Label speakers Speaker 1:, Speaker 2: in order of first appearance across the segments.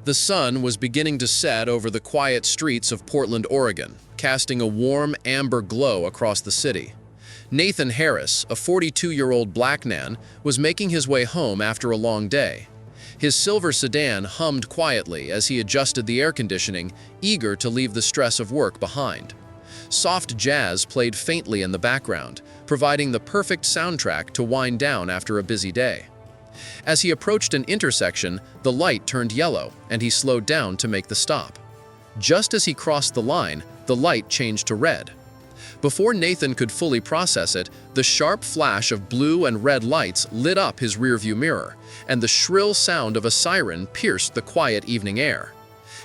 Speaker 1: The sun was beginning to set over the quiet streets of Portland, Oregon, casting a warm, amber glow across the city. Nathan Harris, a 42-year-old black man, was making his way home after a long day. His silver sedan hummed quietly as he adjusted the air conditioning, eager to leave the stress of work behind. Soft jazz played faintly in the background, providing the perfect soundtrack to wind down after a busy day. As he approached an intersection, the light turned yellow, and he slowed down to make the stop. Just as he crossed the line, the light changed to red. Before Nathan could fully process it, the sharp flash of blue and red lights lit up his rearview mirror, and the shrill sound of a siren pierced the quiet evening air.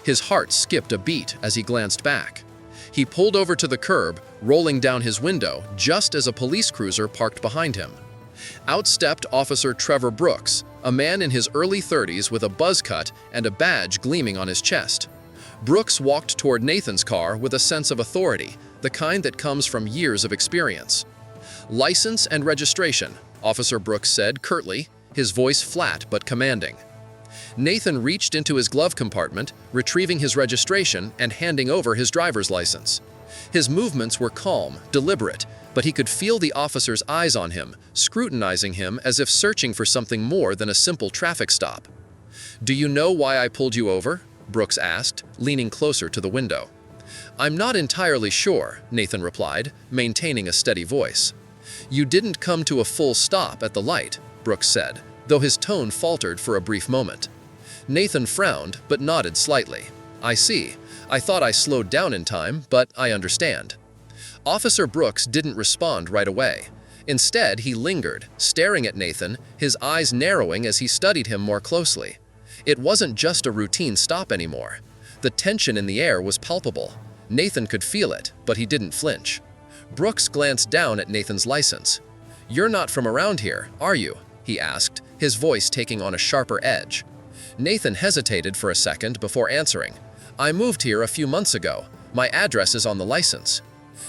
Speaker 1: His heart skipped a beat as he glanced back. He pulled over to the curb, rolling down his window just as a police cruiser parked behind him. Out stepped Officer Trevor Brooks, a man in his early 30s with a buzz cut and a badge gleaming on his chest. Brooks walked toward Nathan's car with a sense of authority, the kind that comes from years of experience. "License and registration," Officer Brooks said curtly, his voice flat but commanding. Nathan reached into his glove compartment, retrieving his registration and handing over his driver's license. His movements were calm, deliberate, but he could feel the officer's eyes on him, scrutinizing him as if searching for something more than a simple traffic stop. "Do you know why I pulled you over?" Brooks asked, leaning closer to the window. "I'm not entirely sure," Nathan replied, maintaining a steady voice. "You didn't come to a full stop at the light," Brooks said, though his tone faltered for a brief moment. Nathan frowned, but nodded slightly. "I see. I thought I slowed down in time, but I understand." Officer Brooks didn't respond right away. Instead, he lingered, staring at Nathan, his eyes narrowing as he studied him more closely. It wasn't just a routine stop anymore. The tension in the air was palpable. Nathan could feel it, but he didn't flinch. Brooks glanced down at Nathan's license. "You're not from around here, are you?" he asked, his voice taking on a sharper edge. Nathan hesitated for a second before answering. "I moved here a few months ago. My address is on the license."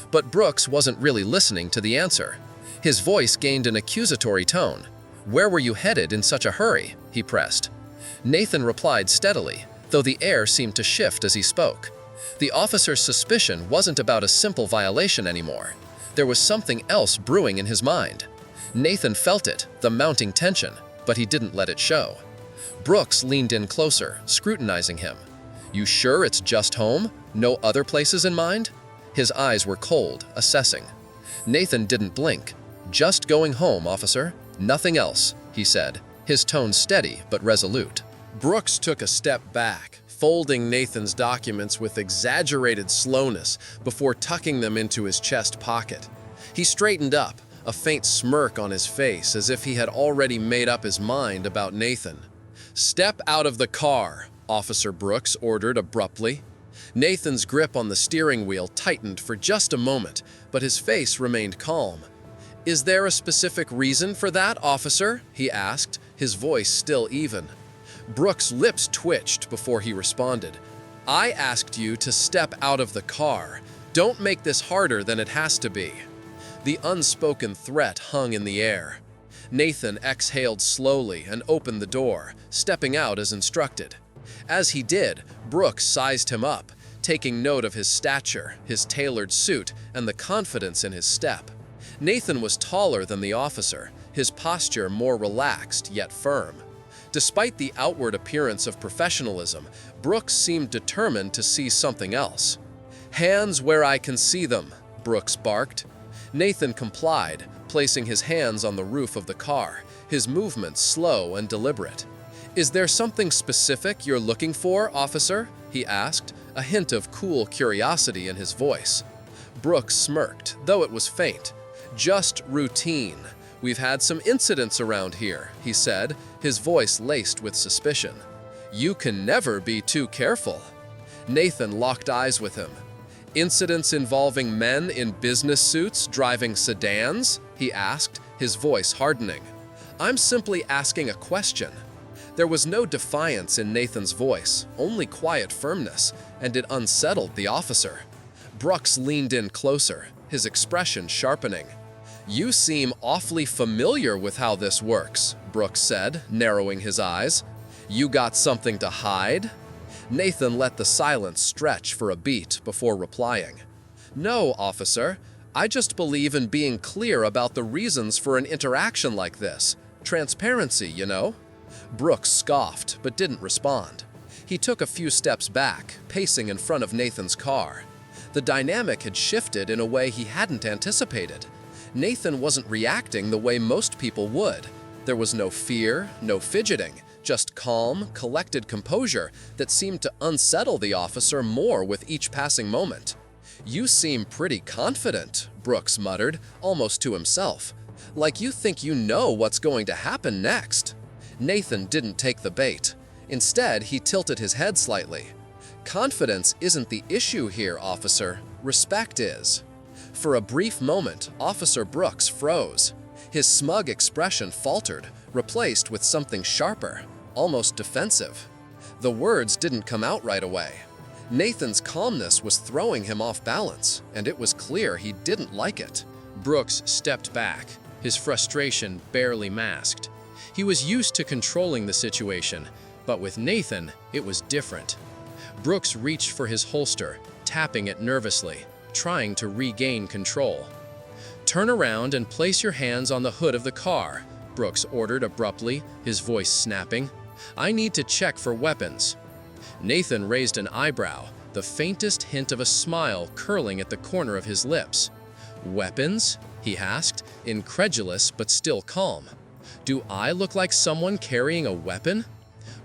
Speaker 1: But Brooks wasn't really listening to the answer. His voice gained an accusatory tone. "Where were you headed in such a hurry?" he pressed. Nathan replied steadily, though the air seemed to shift as he spoke. The officer's suspicion wasn't about a simple violation anymore. There was something else brewing in his mind. Nathan felt it, the mounting tension, but he didn't let it show. Brooks leaned in closer, scrutinizing him. "You sure it's just home? No other places in mind?" His eyes were cold, assessing. Nathan didn't blink. "Just going home, officer. Nothing else," he said, his tone steady but resolute. Brooks took a step back, folding Nathan's documents with exaggerated slowness before tucking them into his chest pocket. He straightened up, a faint smirk on his face as if he had already made up his mind about Nathan. "Step out of the car," Officer Brooks ordered abruptly. Nathan's grip on the steering wheel tightened for just a moment, but his face remained calm. "Is there a specific reason for that, officer?" he asked, his voice still even. Brooks' lips twitched before he responded. "I asked you to step out of the car. Don't make this harder than it has to be." The unspoken threat hung in the air. Nathan exhaled slowly and opened the door, stepping out as instructed. As he did, Brooks sized him up, taking note of his stature, his tailored suit, and the confidence in his step. Nathan was taller than the officer, his posture more relaxed yet firm. Despite the outward appearance of professionalism, Brooks seemed determined to see something else. "Hands where I can see them," Brooks barked. Nathan complied, placing his hands on the roof of the car, his movements slow and deliberate. "Is there something specific you're looking for, officer?" he asked, a hint of cool curiosity in his voice. Brooks smirked, though it was faint. "Just routine. We've had some incidents around here," he said, his voice laced with suspicion. "You can never be too careful." Nathan locked eyes with him. "Incidents involving men in business suits driving sedans?" he asked, his voice hardening. "I'm simply asking a question." There was no defiance in Nathan's voice, only quiet firmness, and it unsettled the officer. Brooks leaned in closer, his expression sharpening. "You seem awfully familiar with how this works," Brooks said, narrowing his eyes. "You got something to hide?" Nathan let the silence stretch for a beat before replying. "No, officer. I just believe in being clear about the reasons for an interaction like this. Transparency, you know?" Brooks scoffed, but didn't respond. He took a few steps back, pacing in front of Nathan's car. The dynamic had shifted in a way he hadn't anticipated. Nathan wasn't reacting the way most people would. There was no fear, no fidgeting, just calm, collected composure that seemed to unsettle the officer more with each passing moment. "You seem pretty confident," Brooks muttered, almost to himself. "Like you think you know what's going to happen next." Nathan didn't take the bait. Instead, he tilted his head slightly. "Confidence isn't the issue here, officer. Respect is." For a brief moment, Officer Brooks froze. His smug expression faltered, replaced with something sharper, almost defensive. The words didn't come out right away. Nathan's calmness was throwing him off balance, and it was clear he didn't like it. Brooks stepped back, his frustration barely masked. He was used to controlling the situation, but with Nathan, it was different. Brooks reached for his holster, tapping it nervously, trying to regain control. "Turn around and place your hands on the hood of the car," Brooks ordered abruptly, his voice snapping. "I need to check for weapons." Nathan raised an eyebrow, the faintest hint of a smile curling at the corner of his lips. "Weapons?" he asked, incredulous but still calm. "Do I look like someone carrying a weapon?"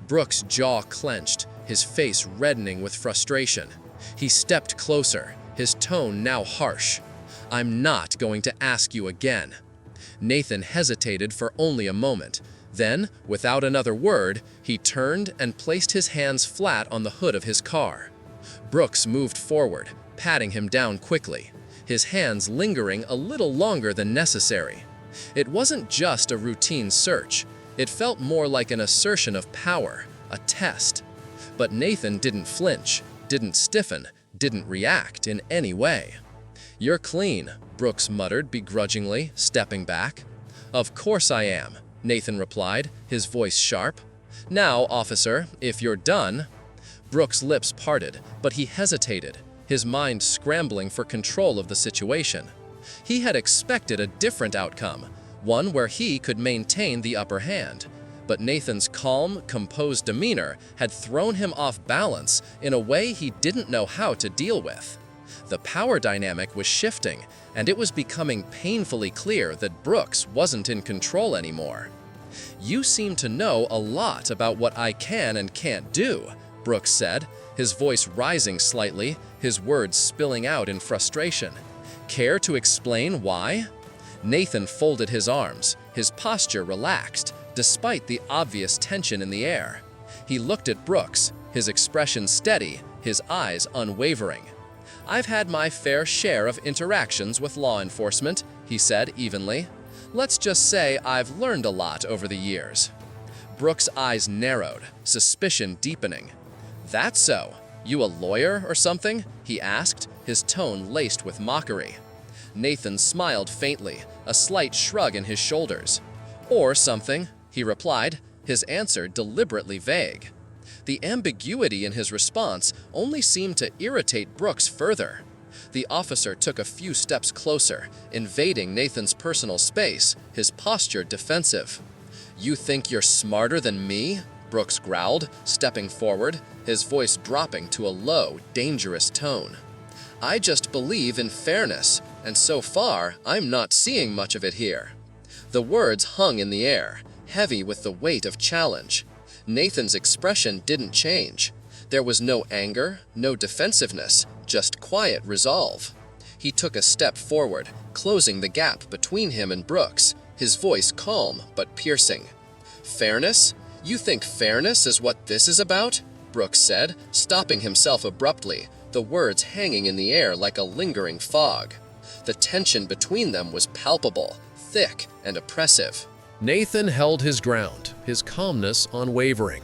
Speaker 1: Brooks' jaw clenched, his face reddening with frustration. He stepped closer, his tone now harsh. "I'm not going to ask you again." Nathan hesitated for only a moment. Then, without another word, he turned and placed his hands flat on the hood of his car. Brooks moved forward, patting him down quickly, his hands lingering a little longer than necessary. It wasn't just a routine search. It felt more like an assertion of power, a test. But Nathan didn't flinch, didn't stiffen, didn't react in any way. "You're clean," Brooks muttered begrudgingly, stepping back. "Of course I am," Nathan replied, his voice sharp. "Now, officer, if you're done." Brooks' lips parted, but he hesitated, his mind scrambling for control of the situation. He had expected a different outcome, one where he could maintain the upper hand. But Nathan's calm, composed demeanor had thrown him off balance in a way he didn't know how to deal with. The power dynamic was shifting, and it was becoming painfully clear that Brooks wasn't in control anymore. "You seem to know a lot about what I can and can't do," Brooks said, his voice rising slightly, his words spilling out in frustration. "Care to explain why?" Nathan folded his arms, his posture relaxed, despite the obvious tension in the air. He looked at Brooks, his expression steady, his eyes unwavering. "I've had my fair share of interactions with law enforcement," he said evenly. "Let's just say I've learned a lot over the years." Brooks' eyes narrowed, suspicion deepening. "That's so. You a lawyer or something?" he asked, his tone laced with mockery. Nathan smiled faintly, a slight shrug in his shoulders. "Or something," he replied, his answer deliberately vague. The ambiguity in his response only seemed to irritate Brooks further. The officer took a few steps closer, invading Nathan's personal space, his posture defensive. "You think you're smarter than me?" Brooks growled, stepping forward, his voice dropping to a low, dangerous tone. "I just believe in fairness, and so far, I'm not seeing much of it here." The words hung in the air, heavy with the weight of challenge. Nathan's expression didn't change. There was no anger, no defensiveness, just quiet resolve. He took a step forward, closing the gap between him and Brooks, his voice calm but piercing. "Fairness? You think fairness is what this is about?" Brooks said, stopping himself abruptly, the words hanging in the air like a lingering fog. The tension between them was palpable, thick, and oppressive. Nathan held his ground, his calmness unwavering.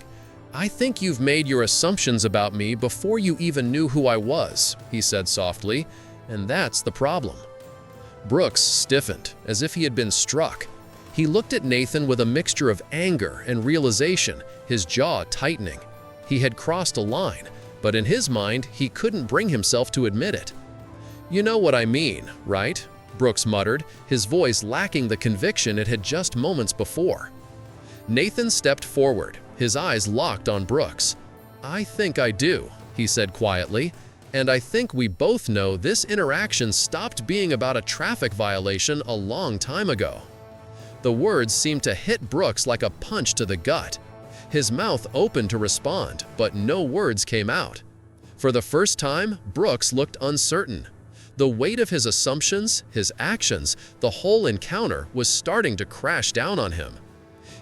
Speaker 1: "I think you've made your assumptions about me before you even knew who I was," he said softly, "and that's the problem." Brooks stiffened, as if he had been struck. He looked at Nathan with a mixture of anger and realization, his jaw tightening. He had crossed a line, but in his mind, he couldn't bring himself to admit it. "You know what I mean, right?" Brooks muttered, his voice lacking the conviction it had just moments before. Nathan stepped forward, his eyes locked on Brooks. "I think I do," he said quietly, "and I think we both know this interaction stopped being about a traffic violation a long time ago." The words seemed to hit Brooks like a punch to the gut. His mouth opened to respond, but no words came out. For the first time, Brooks looked uncertain. The weight of his assumptions, his actions, the whole encounter was starting to crash down on him.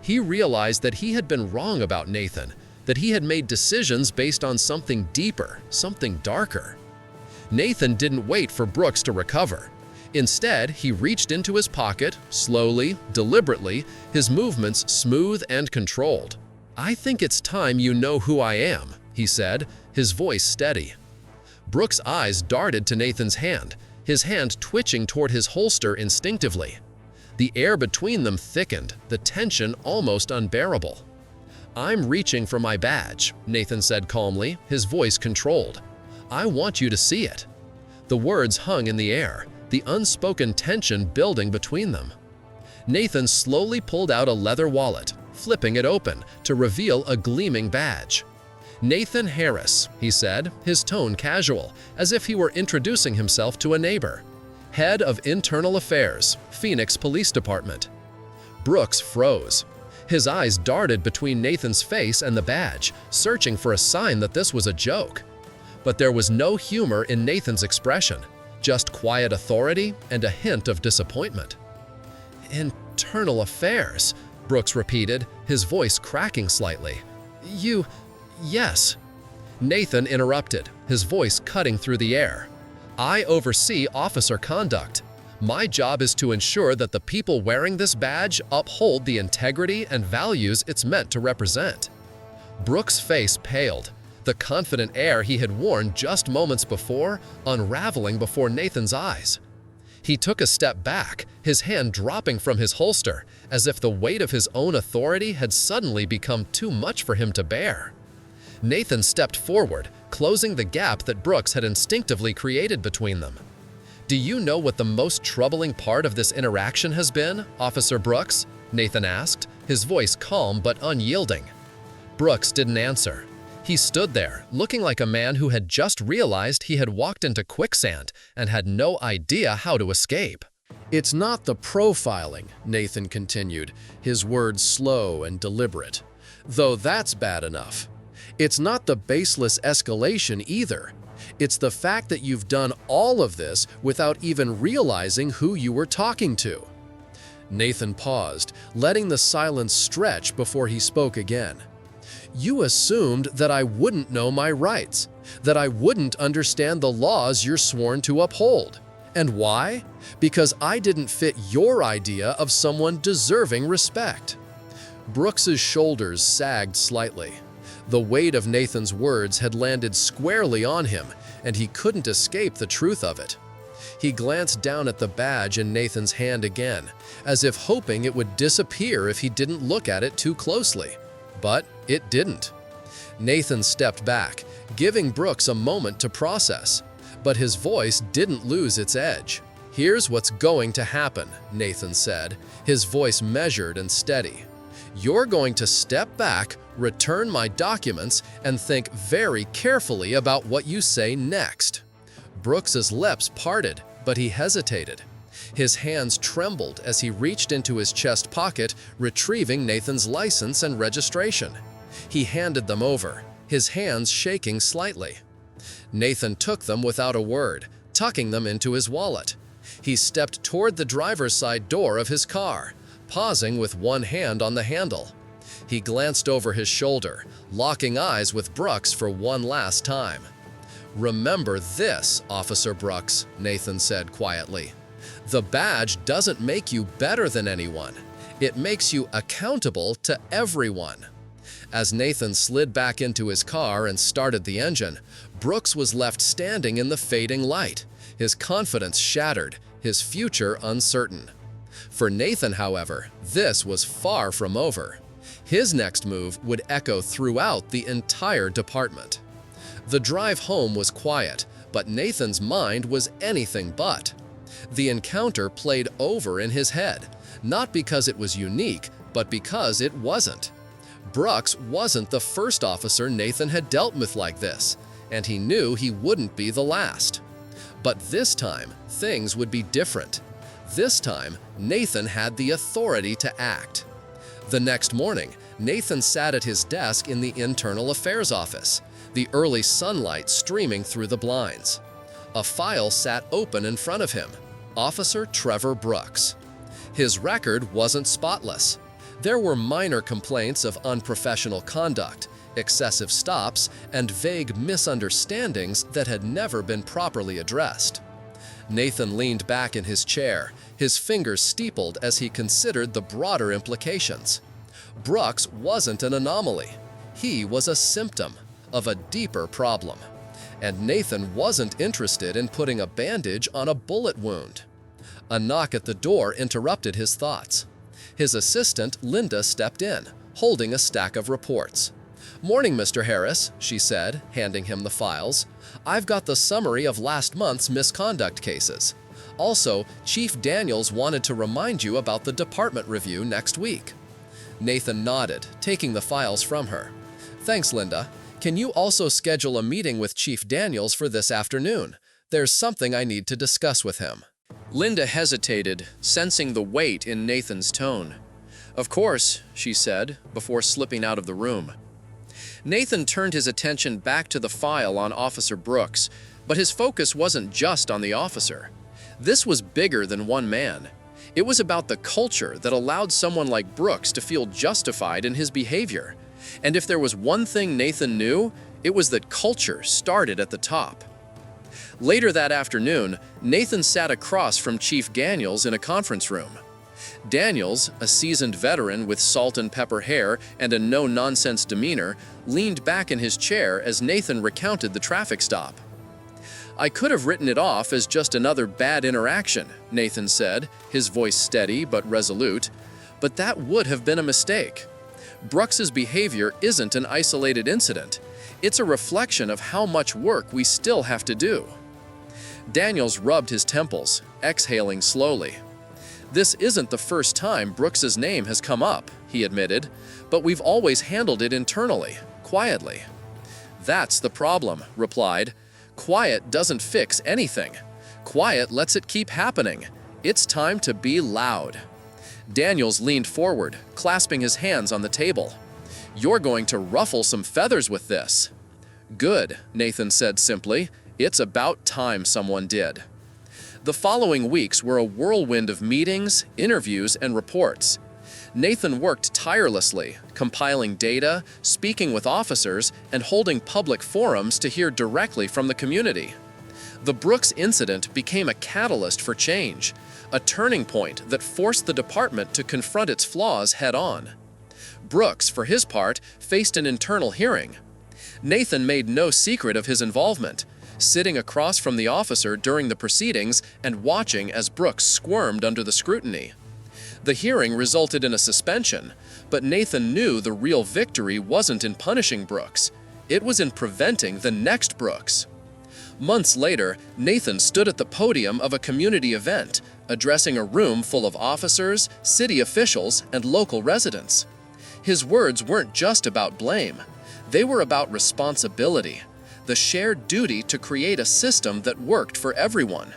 Speaker 1: He realized that he had been wrong about Nathan, that he had made decisions based on something deeper, something darker. Nathan didn't wait for Brooks to recover. Instead, he reached into his pocket, slowly, deliberately, his movements smooth and controlled. "I think it's time you know who I am," he said, his voice steady. Brooks' eyes darted to Nathan's hand, his hand twitching toward his holster instinctively. The air between them thickened, the tension almost unbearable. "I'm reaching for my badge," Nathan said calmly, his voice controlled. "I want you to see it." The words hung in the air, the unspoken tension building between them. Nathan slowly pulled out a leather wallet, flipping it open to reveal a gleaming badge. "Nathan Harris," he said, his tone casual, as if he were introducing himself to a neighbor. "Head of Internal Affairs, Phoenix Police Department." Brooks froze. His eyes darted between Nathan's face and the badge, searching for a sign that this was a joke. But there was no humor in Nathan's expression, just quiet authority and a hint of disappointment. "Internal Affairs," Brooks repeated, his voice cracking slightly. Yes." Nathan interrupted, his voice cutting through the air. "I oversee officer conduct. My job is to ensure that the people wearing this badge uphold the integrity and values it's meant to represent." Brooks' face paled, the confident air he had worn just moments before unraveling before Nathan's eyes. He took a step back, his hand dropping from his holster, as if the weight of his own authority had suddenly become too much for him to bear. Nathan stepped forward, closing the gap that Brooks had instinctively created between them. "Do you know what the most troubling part of this interaction has been, Officer Brooks?" Nathan asked, his voice calm but unyielding. Brooks didn't answer. He stood there, looking like a man who had just realized he had walked into quicksand and had no idea how to escape. "It's not the profiling," Nathan continued, his words slow and deliberate, "though that's bad enough. It's not the baseless escalation either. It's the fact that you've done all of this without even realizing who you were talking to." Nathan paused, letting the silence stretch before he spoke again. "You assumed that I wouldn't know my rights, that I wouldn't understand the laws you're sworn to uphold. And why? Because I didn't fit your idea of someone deserving respect." Brooks's shoulders sagged slightly. The weight of Nathan's words had landed squarely on him, and he couldn't escape the truth of it. He glanced down at the badge in Nathan's hand again, as if hoping it would disappear if he didn't look at it too closely. But it didn't. Nathan stepped back, giving Brooks a moment to process, but his voice didn't lose its edge. "Here's what's going to happen," Nathan said, his voice measured and steady. "You're going to step back, return my documents, and think very carefully about what you say next." Brooks's lips parted, but he hesitated. His hands trembled as he reached into his chest pocket, retrieving Nathan's license and registration. He handed them over, his hands shaking slightly. Nathan took them without a word, tucking them into his wallet. He stepped toward the driver's side door of his car, pausing with one hand on the handle. He glanced over his shoulder, locking eyes with Brooks for one last time. "Remember this, Officer Brooks," Nathan said quietly. "The badge doesn't make you better than anyone. It makes you accountable to everyone." As Nathan slid back into his car and started the engine, Brooks was left standing in the fading light, his confidence shattered, his future uncertain. For Nathan, however, this was far from over. His next move would echo throughout the entire department. The drive home was quiet, but Nathan's mind was anything but. The encounter played over in his head, not because it was unique, but because it wasn't. Brooks wasn't the first officer Nathan had dealt with like this, and he knew he wouldn't be the last. But this time, things would be different. This time, Nathan had the authority to act. The next morning, Nathan sat at his desk in the Internal Affairs office, the early sunlight streaming through the blinds. A file sat open in front of him: Officer Trevor Brooks. His record wasn't spotless. There were minor complaints of unprofessional conduct, excessive stops, and vague misunderstandings that had never been properly addressed. Nathan leaned back in his chair, his fingers steepled as he considered the broader implications. Brooks wasn't an anomaly. He was a symptom of a deeper problem. And Nathan wasn't interested in putting a bandage on a bullet wound. A knock at the door interrupted his thoughts. His assistant, Linda, stepped in, holding a stack of reports. "Morning, Mr. Harris," she said, handing him the files. "I've got the summary of last month's misconduct cases. Also, Chief Daniels wanted to remind you about the department review next week." Nathan nodded, taking the files from her. "Thanks, Linda. Can you also schedule a meeting with Chief Daniels for this afternoon? There's something I need to discuss with him." Linda hesitated, sensing the weight in Nathan's tone. "Of course," she said, before slipping out of the room. Nathan turned his attention back to the file on Officer Brooks, but his focus wasn't just on the officer. This was bigger than one man. It was about the culture that allowed someone like Brooks to feel justified in his behavior. And if there was one thing Nathan knew, it was that culture started at the top. Later that afternoon, Nathan sat across from Chief Daniels in a conference room. Daniels, a seasoned veteran with salt and pepper hair and a no-nonsense demeanor, leaned back in his chair as Nathan recounted the traffic stop. "I could have written it off as just another bad interaction," Nathan said, his voice steady but resolute, "but that would have been a mistake. Brooks's behavior isn't an isolated incident. It's a reflection of how much work we still have to do." Daniels rubbed his temples, exhaling slowly. "This isn't the first time Brooks's name has come up," he admitted, "but we've always handled it internally, quietly." "That's the problem," replied. "Quiet doesn't fix anything. Quiet lets it keep happening. It's time to be loud." Daniels leaned forward, clasping his hands on the table. "You're going to ruffle some feathers with this." "Good," Nathan said simply. "It's about time someone did." The following weeks were a whirlwind of meetings, interviews, and reports. Nathan worked tirelessly, compiling data, speaking with officers, and holding public forums to hear directly from the community. The Brooks incident became a catalyst for change, a turning point that forced the department to confront its flaws head-on. Brooks, for his part, faced an internal hearing. Nathan made no secret of his involvement, sitting across from the officer during the proceedings and watching as Brooks squirmed under the scrutiny. The hearing resulted in a suspension, but Nathan knew the real victory wasn't in punishing Brooks. It was in preventing the next Brooks. Months later, Nathan stood at the podium of a community event, addressing a room full of officers, city officials, and local residents. His words weren't just about blame. They were about responsibility, the shared duty to create a system that worked for everyone.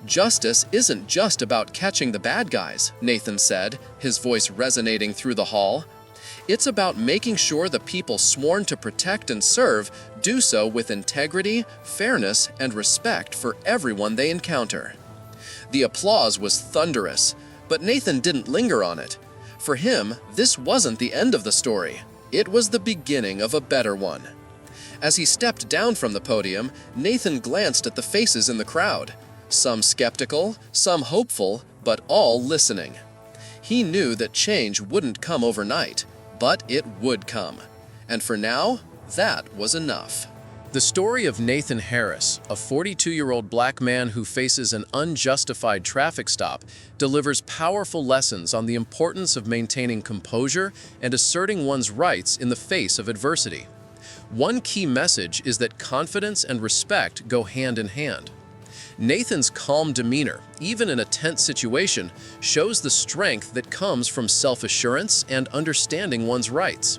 Speaker 1: "Justice isn't just about catching the bad guys," Nathan said, his voice resonating through the hall. "It's about making sure the people sworn to protect and serve do so with integrity, fairness, and respect for everyone they encounter." The applause was thunderous, but Nathan didn't linger on it. For him, this wasn't the end of the story. It was the beginning of a better one. As he stepped down from the podium, Nathan glanced at the faces in the crowd. Some skeptical, some hopeful, but all listening. He knew that change wouldn't come overnight, but it would come. And for now, that was enough. The story of Nathan Harris, a 42-year-old black man who faces an unjustified traffic stop, delivers powerful lessons on the importance of maintaining composure and asserting one's rights in the face of adversity. One key message is that confidence and respect go hand in hand. Nathan's calm demeanor, even in a tense situation, shows the strength that comes from self-assurance and understanding one's rights.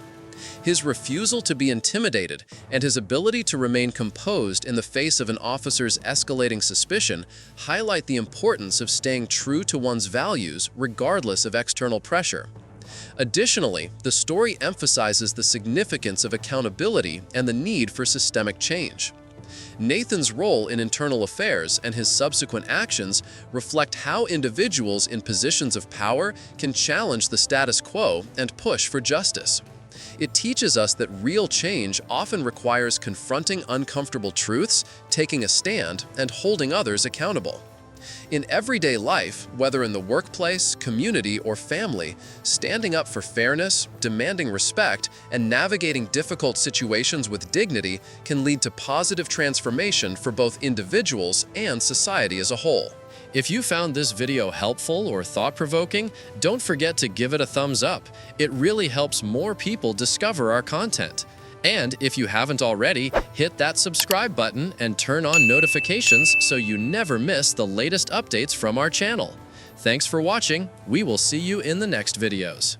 Speaker 1: His refusal to be intimidated and his ability to remain composed in the face of an officer's escalating suspicion highlight the importance of staying true to one's values regardless of external pressure. Additionally, the story emphasizes the significance of accountability and the need for systemic change. Nathan's role in internal affairs and his subsequent actions reflect how individuals in positions of power can challenge the status quo and push for justice. It teaches us that real change often requires confronting uncomfortable truths, taking a stand, and holding others accountable. In everyday life, whether in the workplace, community, or family, standing up for fairness, demanding respect, and navigating difficult situations with dignity can lead to positive transformation for both individuals and society as a whole. If you found this video helpful or thought-provoking, don't forget to give it a thumbs up. It really helps more people discover our content. And if you haven't already, hit that subscribe button and turn on notifications so you never miss the latest updates from our channel. Thanks for watching. We will see you in the next videos.